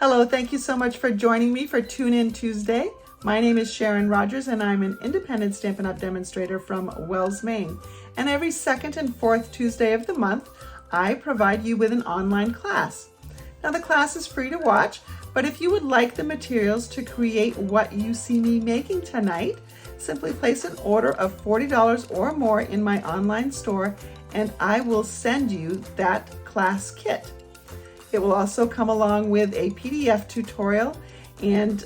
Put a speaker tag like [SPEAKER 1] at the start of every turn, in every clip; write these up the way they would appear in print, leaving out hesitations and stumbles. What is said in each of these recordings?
[SPEAKER 1] Hello, thank you so much for joining me for Tune In Tuesday. My name is Sharon Rogers and I'm an independent Stampin' Up! Demonstrator from Wells, Maine. And every second and fourth Tuesday of the month, I provide you with an online class. Now the class is free to watch, but if you would like the materials to create what you see me making tonight, simply place an order of $40 or more in my online store and I will send you that class kit. It will also come along with a PDF tutorial, and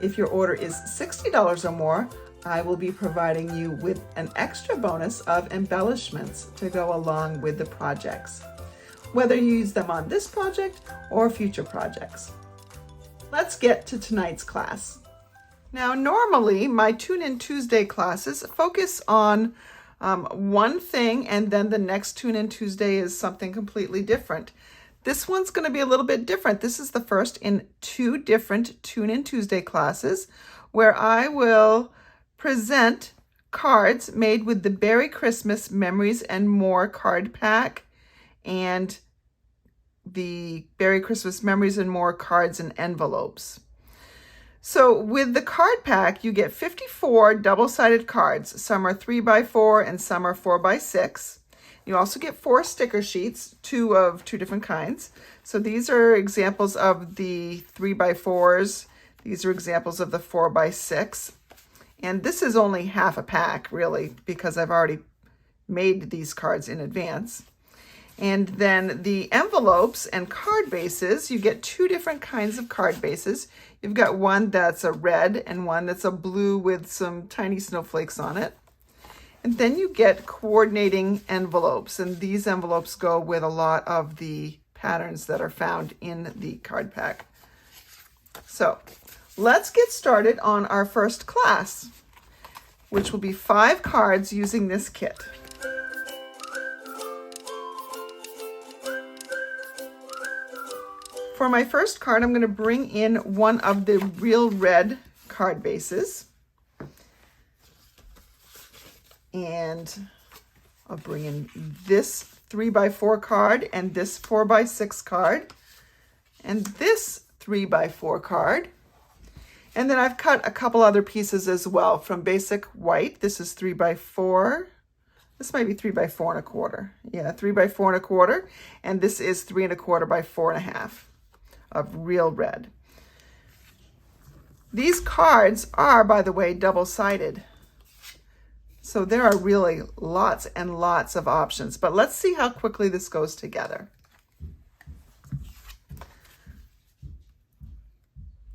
[SPEAKER 1] if your order is $60 or more, I will be providing you with an extra bonus of embellishments to go along with the projects, whether you use them on this project or future projects. Let's get to tonight's class. Now, normally my Tune In Tuesday classes focus on one thing, and then the next Tune In Tuesday is something completely different. This one's going to be a little bit different. This is the first in two different Tune In Tuesday classes where I will present cards made with the Beary Christmas Memories and More card pack and the Beary Christmas Memories and More cards and envelopes. So with the card pack, you get 54 double-sided cards. Some are 3x4 and some are 4x6. You also get 4 sticker sheets, two of two different kinds. So these are examples of the 3x4s. These are examples of the 4x6. And this is only half a pack, really, because I've already made these cards in advance. And then the envelopes and card bases, you get two different kinds of card bases. You've got one that's a red and one that's a blue with some tiny snowflakes on it. And then you get coordinating envelopes, and these envelopes go with a lot of the patterns that are found in the card pack. So let's get started on our first class, which will be 5 cards using this kit. For my first card, I'm going to bring in one of the real red card bases. And I'll bring in this 3x4 card and this 4x6 card and this 3x4 card. And then I've cut a couple other pieces as well from basic white. This is 3x4. This might be 3x4 1/4. Yeah, 3x4 1/4. And this is 3 1/4 by 4 1/2 of real red. These cards are, by the way, double-sided. So there are really lots and lots of options, but let's see how quickly this goes together.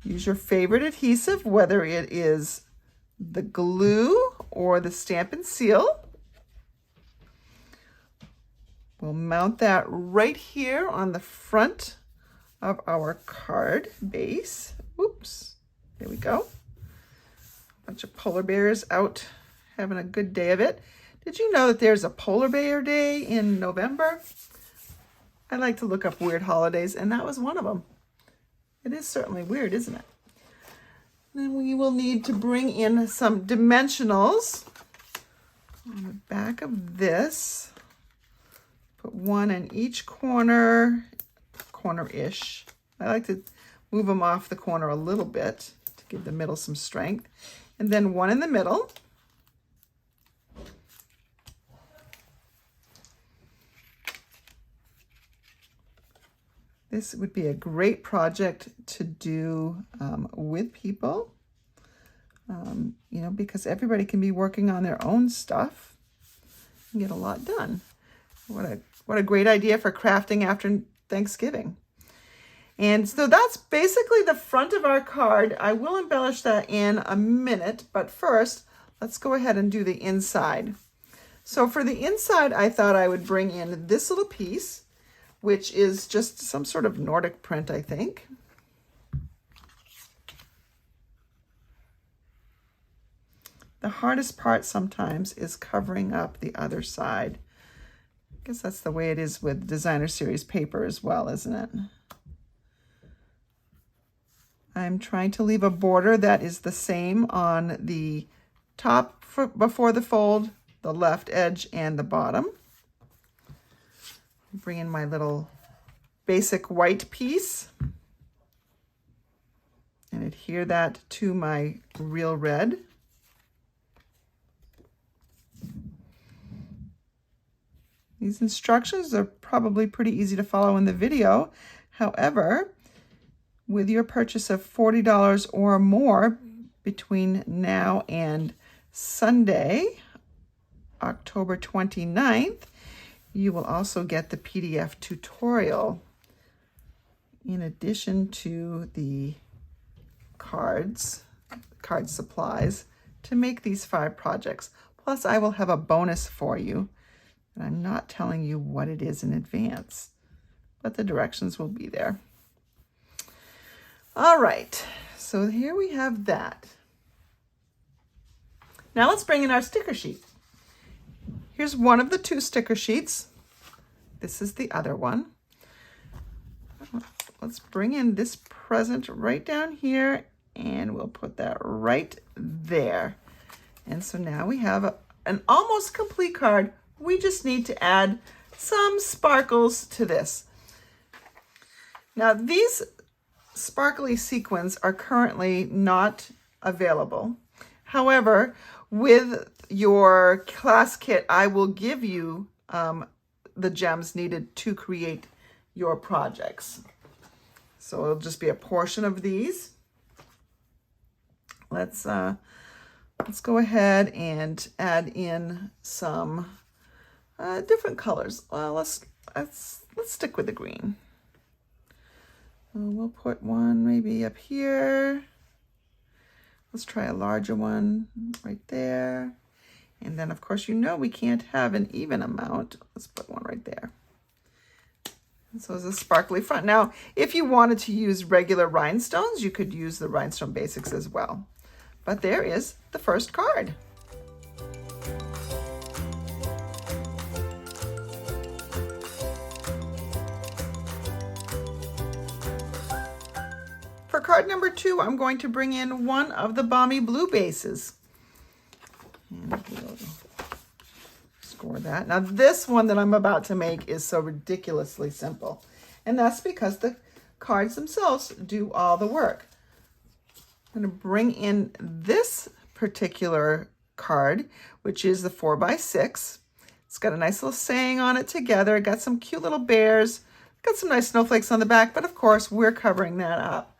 [SPEAKER 1] Use your favorite adhesive, whether it is the glue or the Stampin' Seal. We'll mount that right here on the front of our card base. Oops, there we go. A bunch of polar bears out having a good day of it. Did you know that there's a polar bear day in November? I like to look up weird holidays, and that was one of them. It is certainly weird, isn't it? Then we will need to bring in some dimensionals on the back of this. Put one in each corner-ish. I like to move them off the corner a little bit to give the middle some strength. And then one in the middle. This would be a great project to do with people, you know, because everybody can be working on their own stuff and get a lot done. What a great idea for crafting after Thanksgiving. And so that's basically the front of our card. I will embellish that in a minute, but first, let's go ahead and do the inside. So for the inside, I thought I would bring in this little piece, which is just some sort of Nordic print, I think. The hardest part sometimes is covering up the other side. I guess that's the way it is with designer series paper as well, isn't it? I'm trying to leave a border that is the same on the top before the fold, the left edge, and the bottom. Bring in my little basic white piece. and adhere that to my real red. These instructions are probably pretty easy to follow in the video. However, with your purchase of $40 or more between now and Sunday, October 29th, you will also get the PDF tutorial in addition to the card supplies to make these 5 projects. Plus, I will have a bonus for you, and I'm not telling you what it is in advance, but the directions will be there. All right, so here we have that. Now let's bring in our sticker sheet. Here's one of the 2 sticker sheets. This is the other one. Let's bring in this present right down here, and we'll put that right there. And so now we have an almost complete card. We just need to add some sparkles to this. Now these sparkly sequins are currently not available. However, with your class kit, I will give you the gems needed to create your projects. So it'll just be a portion of these. Let's go ahead and add in some different colors. Well, let's stick with the green. We'll put one maybe up here. Let's try a larger one right there. And then, of course, you know we can't have an even amount. Let's put one right there. And so it's a sparkly front. Now, if you wanted to use regular rhinestones, you could use the Rhinestone Basics as well. But there is the first card. For card number 2, I'm going to bring in one of the Balmy Blue bases. And we'll score that. Now this one that I'm about to make is so ridiculously simple. And that's because the cards themselves do all the work. I'm going to bring in this particular card, which is the 4x6. It's got a nice little saying on it together. Got some cute little bears. Got some nice snowflakes on the back, but of course we're covering that up.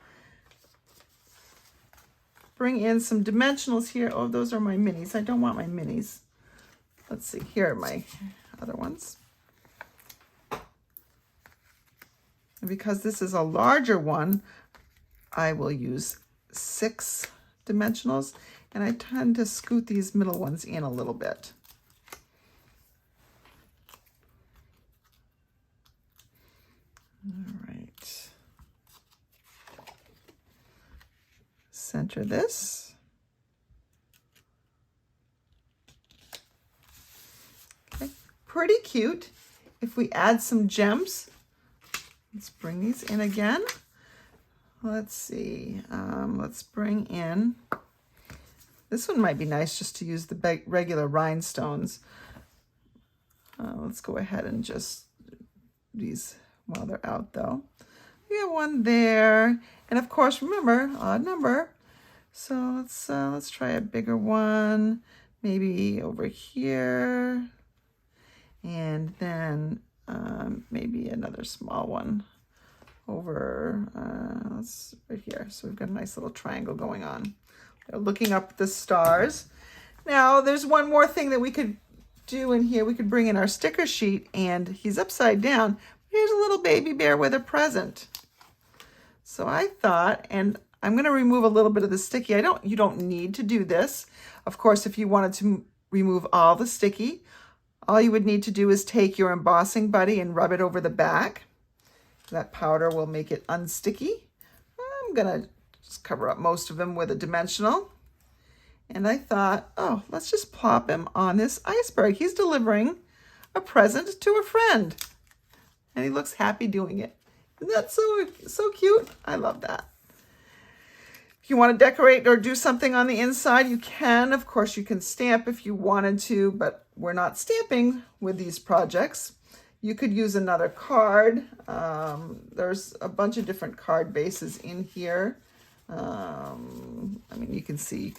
[SPEAKER 1] Bring in some dimensionals here. Oh, those are my minis. I don't want my minis. Let's see. Here are my other ones. And because this is a larger one, I will use 6 dimensionals, and I tend to scoot these middle ones in a little bit. All right. Center this. Okay, pretty cute. If we add some gems, let's bring these in again. Let's see, let's bring in, this one might be nice just to use the regular rhinestones. Let's go ahead and just these while they're out though. We have one there, and of course remember, odd number. So let's try a bigger one, maybe over here, and then maybe another small one over right here. So we've got a nice little triangle going on. They're looking up the stars. Now there's one more thing that we could do in here. We could bring in our sticker sheet, and he's upside down. Here's a little baby bear with a present. So I thought, and I'm going to remove a little bit of the sticky. You don't need to do this. Of course, if you wanted to remove all the sticky, all you would need to do is take your embossing buddy and rub it over the back. That powder will make it unsticky. I'm going to just cover up most of them with a dimensional. And I thought, oh, let's just plop him on this iceberg. He's delivering a present to a friend. And he looks happy doing it. Isn't that so cute? I love that. If you want to decorate or do something on the inside, you can. Of course, you can stamp if you wanted to, but we're not stamping with these projects. You could use another card. There's a bunch of different card bases in here. I mean, you can see,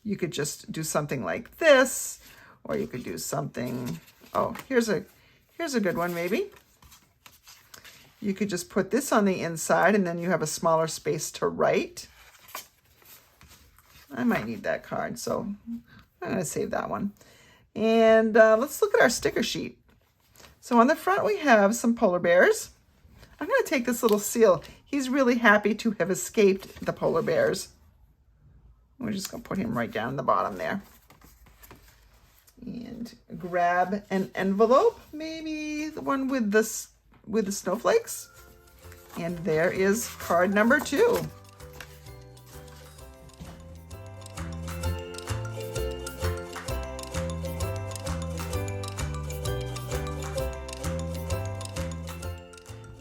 [SPEAKER 1] you could just do something like this, or you could do something, oh, here's a good one maybe. You could just put this on the inside and then you have a smaller space to write. I might need that card, so I'm going to save that one. And let's look at our sticker sheet. So on the front we have some polar bears. I'm going to take this little seal. He's really happy to have escaped the polar bears. We're just going to put him right down in the bottom there. And grab an envelope, maybe the one with the snowflakes. And there is card number 2.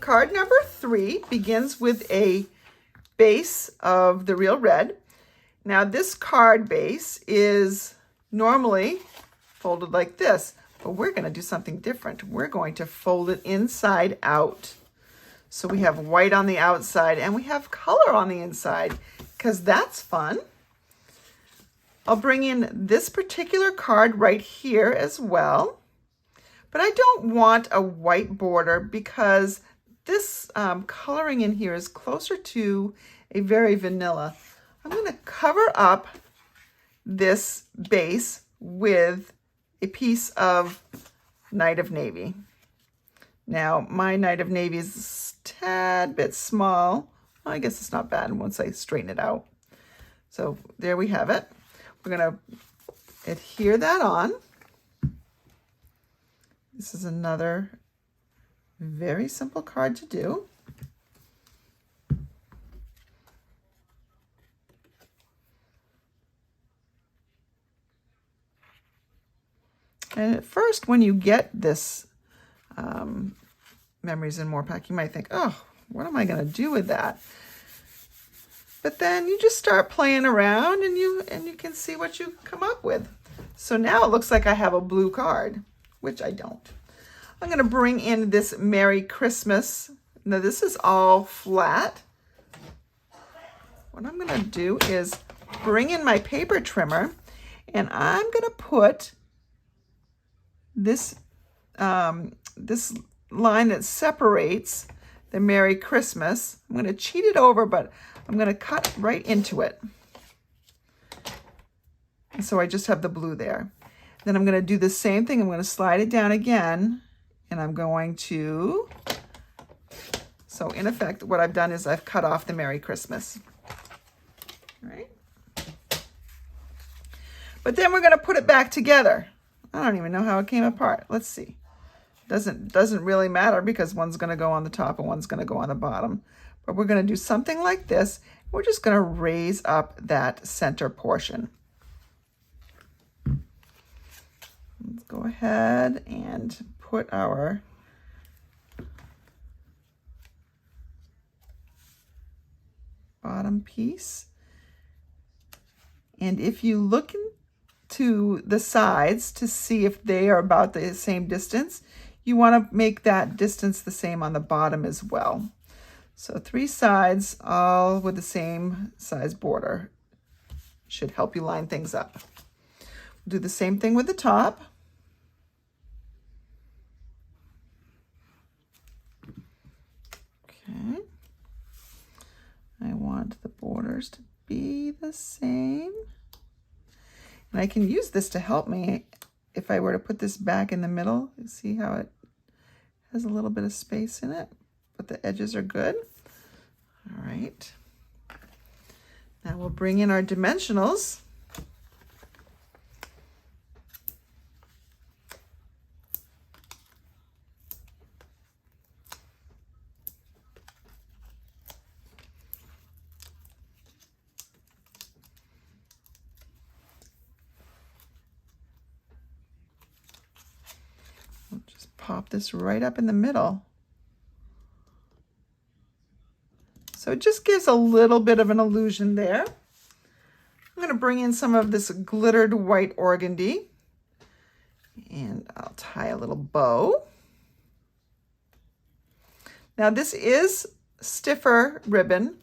[SPEAKER 1] Card number 3 begins with a base of the real red. Now this card base is normally folded like this, but we're going to do something different. We're going to fold it inside out. So we have white on the outside and we have color on the inside, because that's fun. I'll bring in this particular card right here as well, but I don't want a white border because this coloring in here is closer to a very vanilla. I'm going to cover up this base with a piece of Night of Navy. Now, my Night of Navy is a tad bit small. Well, I guess it's not bad once I straighten it out. So there we have it. We're going to adhere that on. This is another very simple card to do. And at first, when you get this Memories and More pack, you might think, oh, what am I going to do with that? But then you just start playing around and you can see what you come up with. So now it looks like I have a blue card, which I don't. I'm going to bring in this Merry Christmas. Now this is all flat. What I'm going to do is bring in my paper trimmer and I'm going to put this this line that separates the Merry Christmas. I'm going to cheat it over, but I'm going to cut right into it. And so I just have the blue there. Then I'm going to do the same thing. I'm going to slide it down again, and I'm going to, so in effect, what I've done is I've cut off the Merry Christmas. All right. But then we're going to put it back together. I don't even know how it came apart. Let's see. Doesn't really matter because one's going to go on the top and one's going to go on the bottom. But we're going to do something like this. We're just going to raise up that center portion. Let's go ahead and put our bottom piece. And if you look to the sides to see if they are about the same distance, you want to make that distance the same on the bottom as well. So 3 sides all with the same size border should help you line things up. Do the same thing with the top. Okay. I want the borders to be the same. And I can use this to help me if I were to put this back in the middle. You see how it has a little bit of space in it, but the edges are good. All right. Now we'll bring in our dimensionals. Pop this right up in the middle. So it just gives a little bit of an illusion there. I'm going to bring in some of this glittered white organdy and I'll tie a little bow. Now this is stiffer ribbon.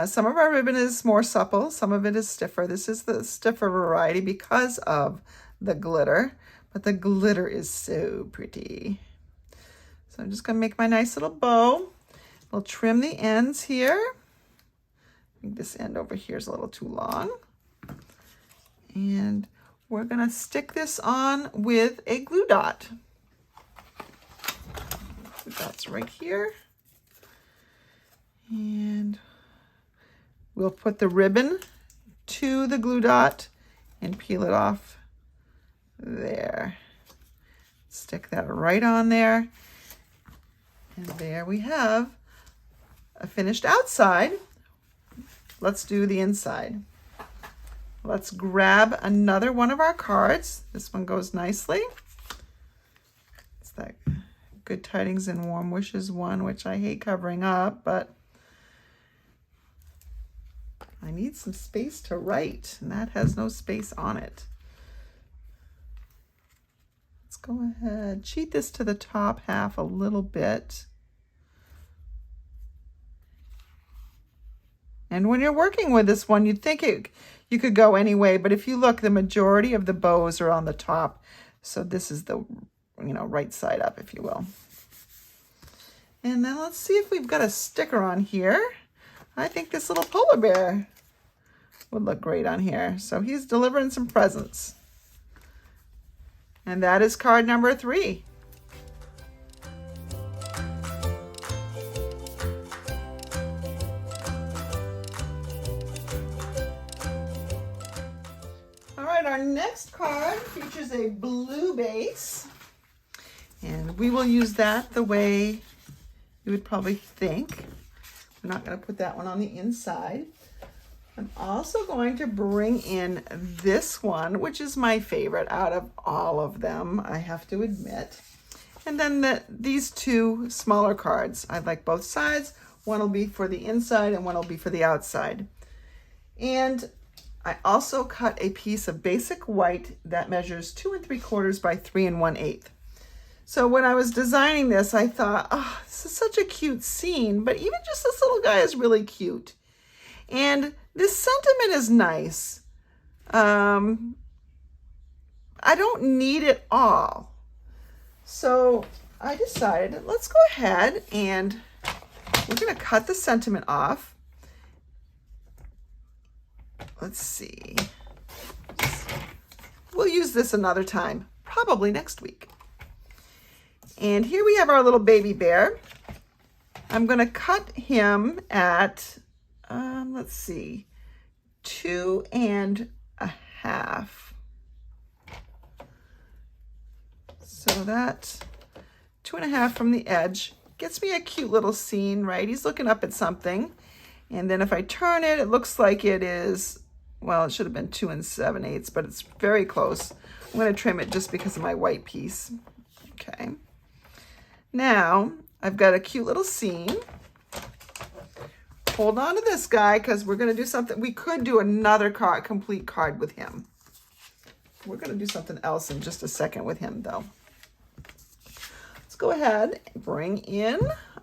[SPEAKER 1] Some of our ribbon is more supple, some of it is stiffer. This is the stiffer variety because of the glitter, but the glitter is so pretty. So I'm just gonna make my nice little bow. We'll trim the ends here. I think this end over here is a little too long. And we're gonna stick this on with a glue dot. Glue dot's right here. And we'll put the ribbon to the glue dot and peel it off there. Stick that right on there. And there we have a finished outside. Let's do the inside. Let's grab another one of our cards. This one goes nicely. It's that Good Tidings and Warm Wishes one, which I hate covering up, but I need some space to write, and that has no space on it. Let's go ahead, cheat this to the top half a little bit. And when you're working with this one, you'd think you could go any way, but if you look, the majority of the bows are on the top. So this is the, right side up, if you will. And then let's see if we've got a sticker on here. I think this little polar bear would look great on here. So he's delivering some presents. And that is card number 3. All right, our next card features a blue base. And we will use that the way you would probably think. I'm not going to put that one on the inside. I'm also going to bring in this one, which is my favorite out of all of them, I have to admit. And then these two smaller cards. I like both sides. One will be for the inside and one will be for the outside. And I also cut a piece of basic white that measures 2 3/4 by 3 1/8. So when I was designing this, I thought, oh, this is such a cute scene, but even just this little guy is really cute. And this sentiment is nice. I don't need it all. So I decided, let's go ahead and we're going to cut the sentiment off. Let's see. We'll use this another time, probably next week. And here we have our little baby bear. I'm going to cut him at, let's see, 2 1/2. So that 2 1/2 from the edge gets me a cute little scene, right? He's looking up at something. And then if I turn it, it looks like it is, well, it should have been 2 7/8, but it's very close. I'm going to trim it just because of my white piece. Okay. Now, I've got a cute little scene. Hold on to this guy because we're going to do something. We could do another card, complete card with him. We're going to do something else in just a second with him, though. Let's go ahead and bring in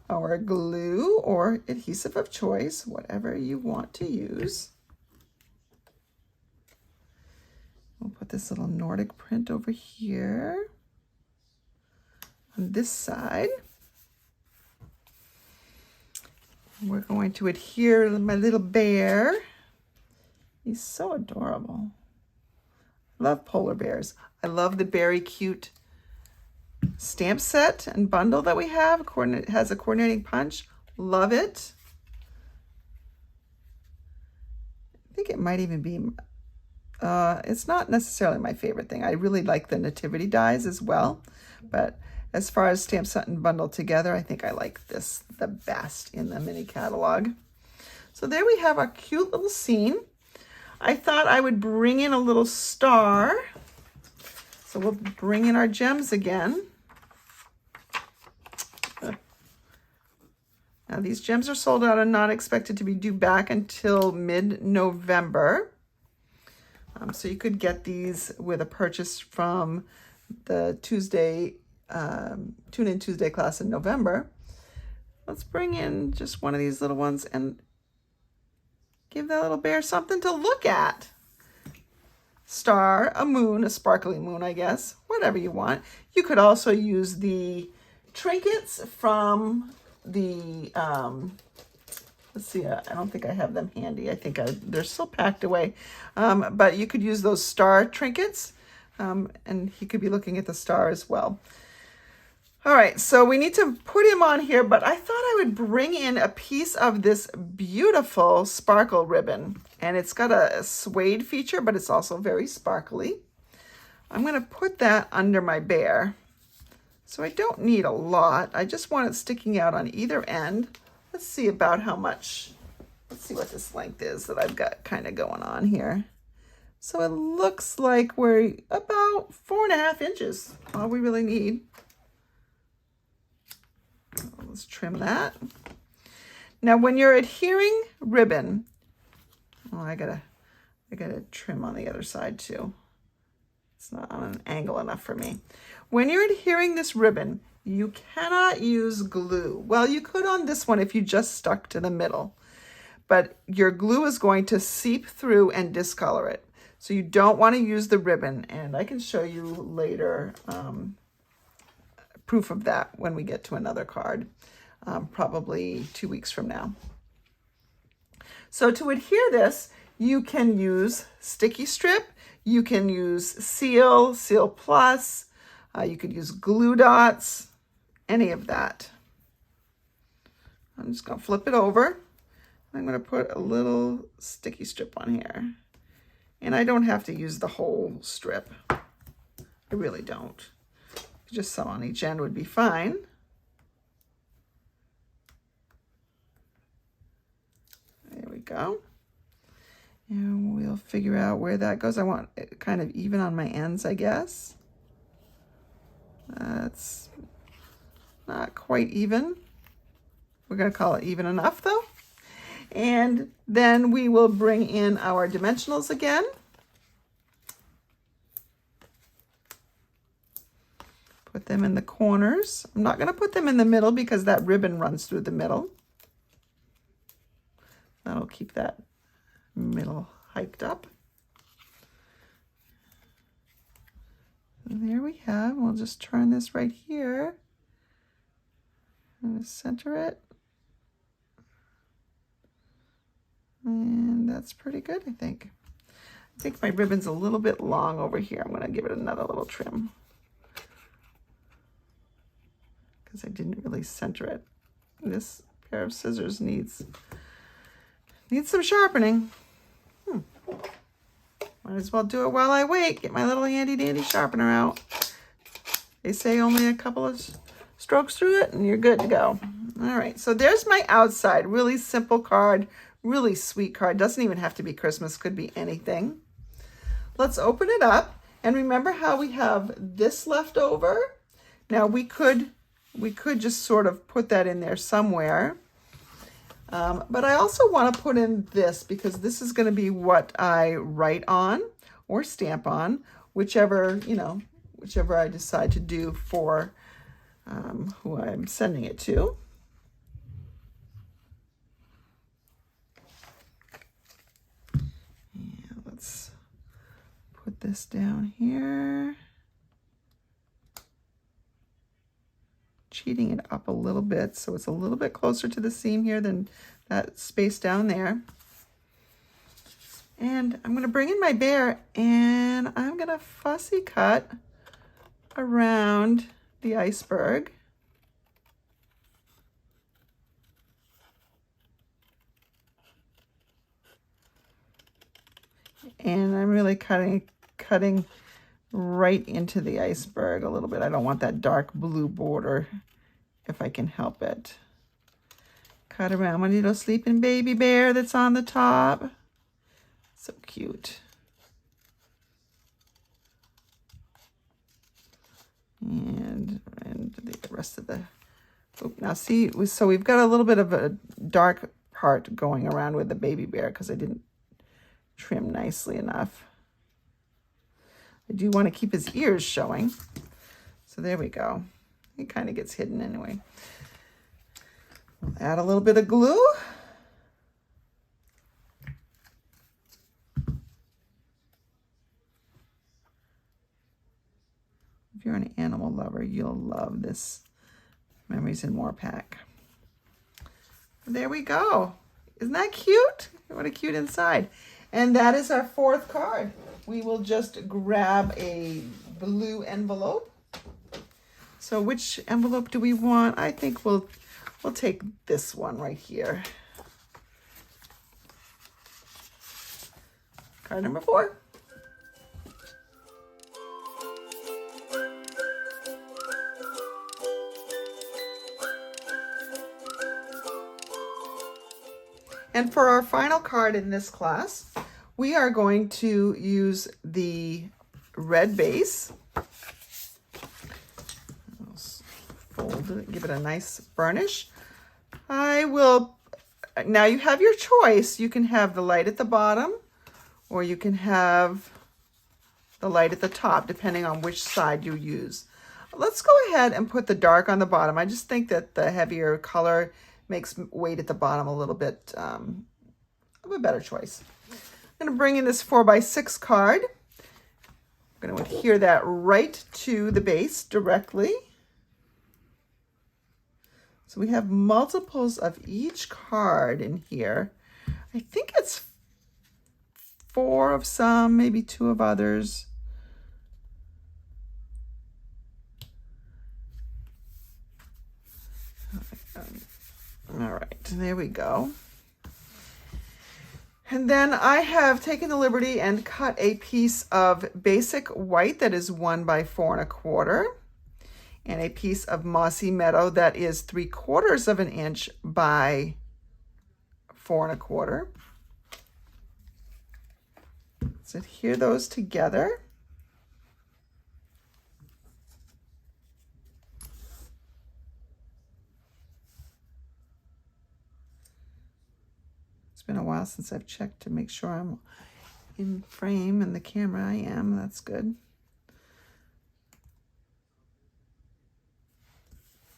[SPEAKER 1] our glue or adhesive of choice, whatever you want to use. We'll put this little Nordic print over here on this side. We're going to adhere my little bear. He's so adorable. I love polar bears. I love the Beary Cute stamp set and bundle that we have. It has a coordinating punch. Love it. I think it might even be, it's not necessarily my favorite thing. I really like the nativity dies as well, but as far as stamp set and bundle together, I think I like this the best in the mini catalog. So there we have our cute little scene. I thought I would bring in a little star. So we'll bring in our gems again. Now these gems are sold out and not expected to be due back until mid-November. So you could get these with a purchase from the Tuesday Tune In Tuesday class in November. Let's bring in just one of these little ones, and Give that little bear something to look at. Star, a moon, a sparkly moon, I guess, whatever you want. You could also use the trinkets from the, let's see, I don't think I have them handy. I think they're still packed away. But you could use those star trinkets, and he could be looking at the star as well. All right, so we need to put him on here, but I thought I would bring in a piece of this beautiful sparkle ribbon. And it's got a suede feature, but it's also very sparkly. I'm gonna put that under my bear. So I don't need a lot. I just want it sticking out on either end. Let's see about how much, let's see what this length is that I've got kind of going on here. So it looks like we're about 4.5 inches, all we really need. Let's trim that. Now, when you're adhering ribbon, oh, I gotta trim on the other side too. It's not on an angle enough for me. When you're adhering this ribbon, you cannot use glue. Well, you could on this one if you just stuck to the middle, but your glue is going to seep through and discolor it. So you don't want to use the ribbon, and I can show you later proof of that when we get to another card, probably 2 weeks from now. So to adhere this, you can use sticky strip, you can use Seal Plus, you could use glue dots, any of that. I'm just gonna flip it over. I'm gonna put a little sticky strip on here. And I don't have to use the whole strip. I really don't. Just some on each end would be fine. There we go. And we'll figure out where that goes. I want it kind of even on my ends, I guess. That's not quite even. We're going to call it even enough, though. And then we will bring in our dimensionals again. Put them in the corners. I'm not going to put them in the middle because that ribbon runs through the middle. That'll keep that middle hiked up. And there we have. We'll just turn this right here. I'm going to center it. And that's pretty good, I think. I think my ribbon's a little bit long over here. I'm going to give it another little trim, because I didn't really center it. This pair of scissors needs some sharpening. Might as well do it while I wait. Get my little handy dandy sharpener out. They say only a couple of strokes through it and you're good to go. All right, so there's my outside. Really simple card, really sweet card. Doesn't even have to be Christmas, could be anything. Let's open it up. And remember how we have this left over? Now we could just sort of put that in there somewhere. But I also want to put in this because this is going to be what I write on or stamp on, whichever I decide to do for who I'm sending it to. And let's put this down here. Cheating it up a little bit so it's a little bit closer to the seam here than that space down there. And I'm going to bring in my bear and I'm going to fussy cut around the iceberg. And I'm really cutting right into the iceberg a little bit. I don't want that dark blue border if I can help it. Cut around my little sleeping baby bear that's on the top. So cute. And the rest of the, now see, so we've got a little bit of a dark part going around with the baby bear because I didn't trim nicely enough. I do want to keep his ears showing. So there we go. It kind of gets hidden anyway. We'll add a little bit of glue. If you're an animal lover, you'll love this Memories and More pack. There we go. Isn't that cute? What a cute inside. And that is our fourth card. We will just grab a blue envelope. So which envelope do we want? I think we'll take this one right here. Card number 4. And for our final card in this class, we are going to use the red base. Fold it, give it a nice burnish. Now you have your choice. You can have the light at the bottom, or you can have the light at the top, depending on which side you use. Let's go ahead and put the dark on the bottom. I just think that the heavier color makes weight at the bottom a little bit of a better choice. I'm going to bring in this 4x6 card. I'm going to adhere that right to the base directly. So we have multiples of each card in here. I think it's 4 of some, maybe 2 of others. All right, there we go. And then I have taken the liberty and cut a piece of basic white that is 1 by 4 1/4, and a piece of mossy meadow that is 3/4 of an inch by 4 1/4. Let's adhere those together. It's been a while since I've checked to make sure I'm in frame in the camera. I am. That's good.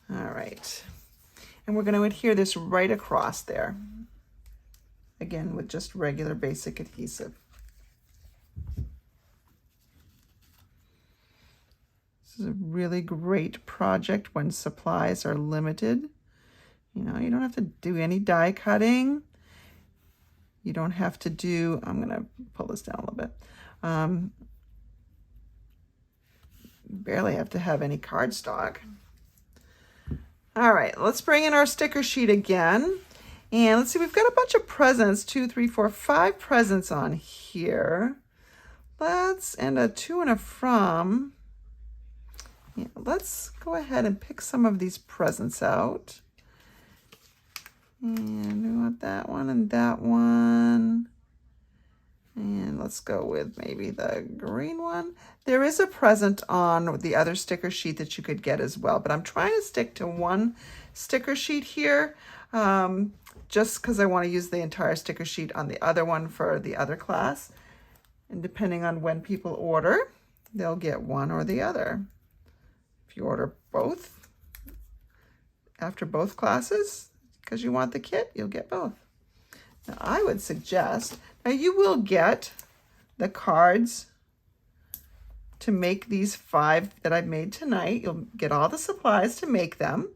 [SPEAKER 1] All right. And we're going to adhere this right across there. Again, with just regular basic adhesive. This is a really great project when supplies are limited. You know, you don't have to do any die cutting. You don't have to do, I'm going to pull this down a little bit. Barely have to have any cardstock. All right, let's bring in our sticker sheet again. And let's see, we've got a bunch of presents, 2, 3, 4, 5 presents on here. And a to and a from. Yeah, let's go ahead and pick some of these presents out. And we want that one and that one. And let's go with maybe the green one. There is a present on the other sticker sheet that you could get as well, but I'm trying to stick to one sticker sheet here, just because I want to use the entire sticker sheet on the other one for the other class. And depending on when people order, they'll get one or the other. If you order both after both classes, because you want the kit, you'll get both. Now, I would suggest, now you will get the cards to make these 5 that I've made tonight. You'll get all the supplies to make them.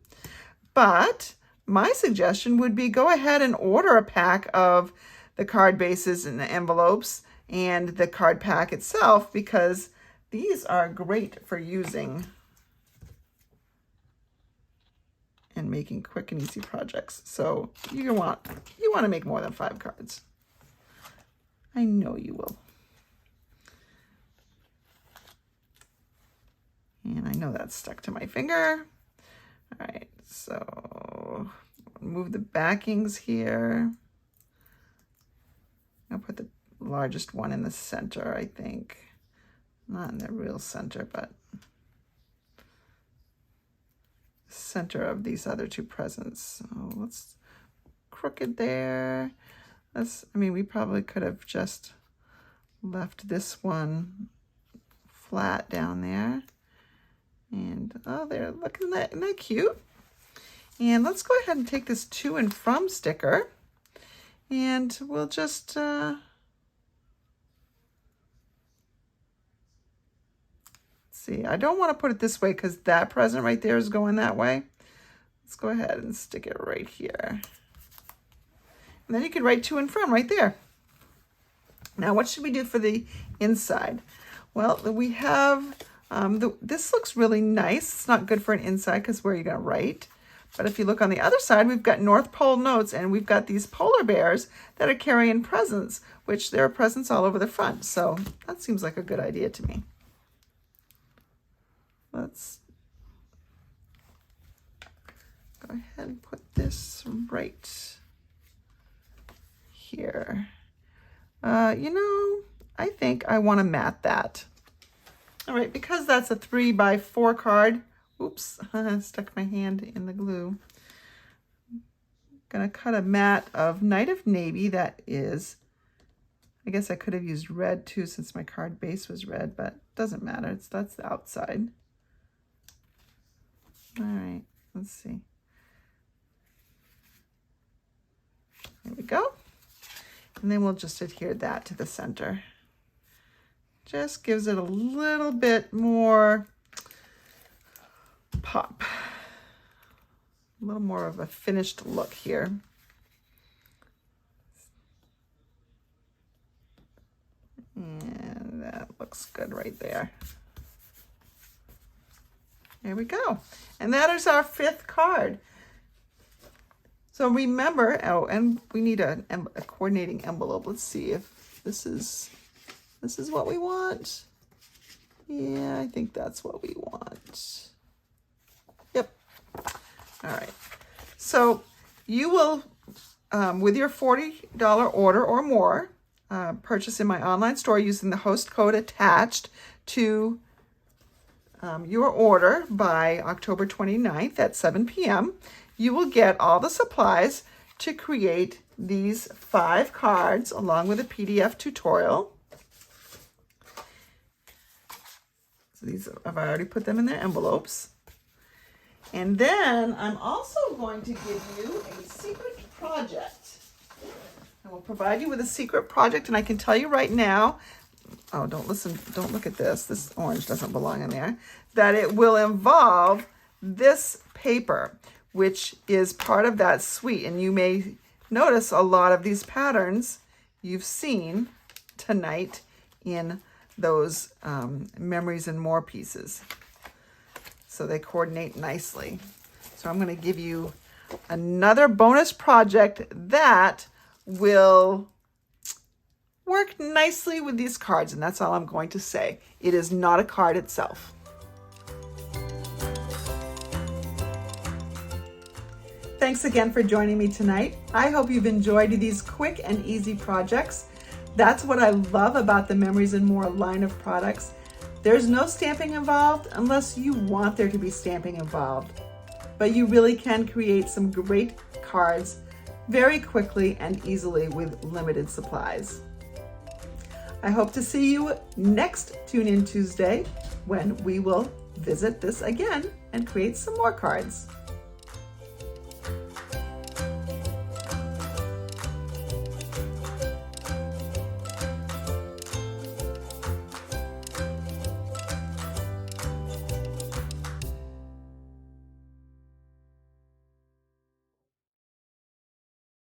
[SPEAKER 1] But my suggestion would be go ahead and order a pack of the card bases and the envelopes and the card pack itself, because these are great for using and making quick and easy projects. So you want to make more than 5 cards. I know you will. And I know that's stuck to my finger. All right, so move the backings here. I'll put the largest one in the center, I think. Not in the real center, but center of these other 2 presents. So let's crooked there. We probably could have just left this one flat down there. And oh, there, look, isn't that cute? And let's go ahead and take this to and from sticker, and we'll just see, I don't want to put it this way because that present right there is going that way. Let's go ahead and stick it right here. And then you could write to and from right there. Now, what should we do for the inside? Well, we have, this looks really nice. It's not good for an inside because where are you going to write? But if you look on the other side, we've got North Pole notes, and we've got these polar bears that are carrying presents, which there are presents all over the front. So that seems like a good idea to me. Let's go ahead and put this right here. You know, I think I want to mat that. All right, because that's a 3x4 card. Oops, I stuck my hand in the glue. I'm gonna cut a mat of Night of Navy that is, I guess I could have used red too since my card base was red, but it doesn't matter. That's the outside. All right, let's see. There we go. And then we'll just adhere that to the center. Just gives it a little bit more pop. A little more of a finished look here. And that looks good right there. There we go. And that is our 5th card. So remember, oh, and we need a coordinating envelope. Let's see if this is what we want. Yeah, I think that's what we want. Yep. All right. So you will, with your $40 order or more, purchase in my online store using the host code attached to your order by October 29th at 7 p.m., you will get all the supplies to create these 5 cards along with a PDF tutorial. So these, I've already put them in their envelopes. And then I'm also going to give you a secret project. I will provide you with a secret project, and I can tell you right now, oh, don't look at this. This orange doesn't belong in there. That it will involve this paper, which is part of that suite. And you may notice a lot of these patterns you've seen tonight in those Memories and More pieces. So they coordinate nicely. So I'm going to give you another bonus project that will work nicely with these cards, and that's all I'm going to say. It is not a card itself. Thanks again for joining me tonight. I hope you've enjoyed these quick and easy projects. That's what I love about the Memories and More line of products. There's no stamping involved unless you want there to be stamping involved. But you really can create some great cards very quickly and easily with limited supplies. I hope to see you next Tune In Tuesday when we will visit this again and create some more cards.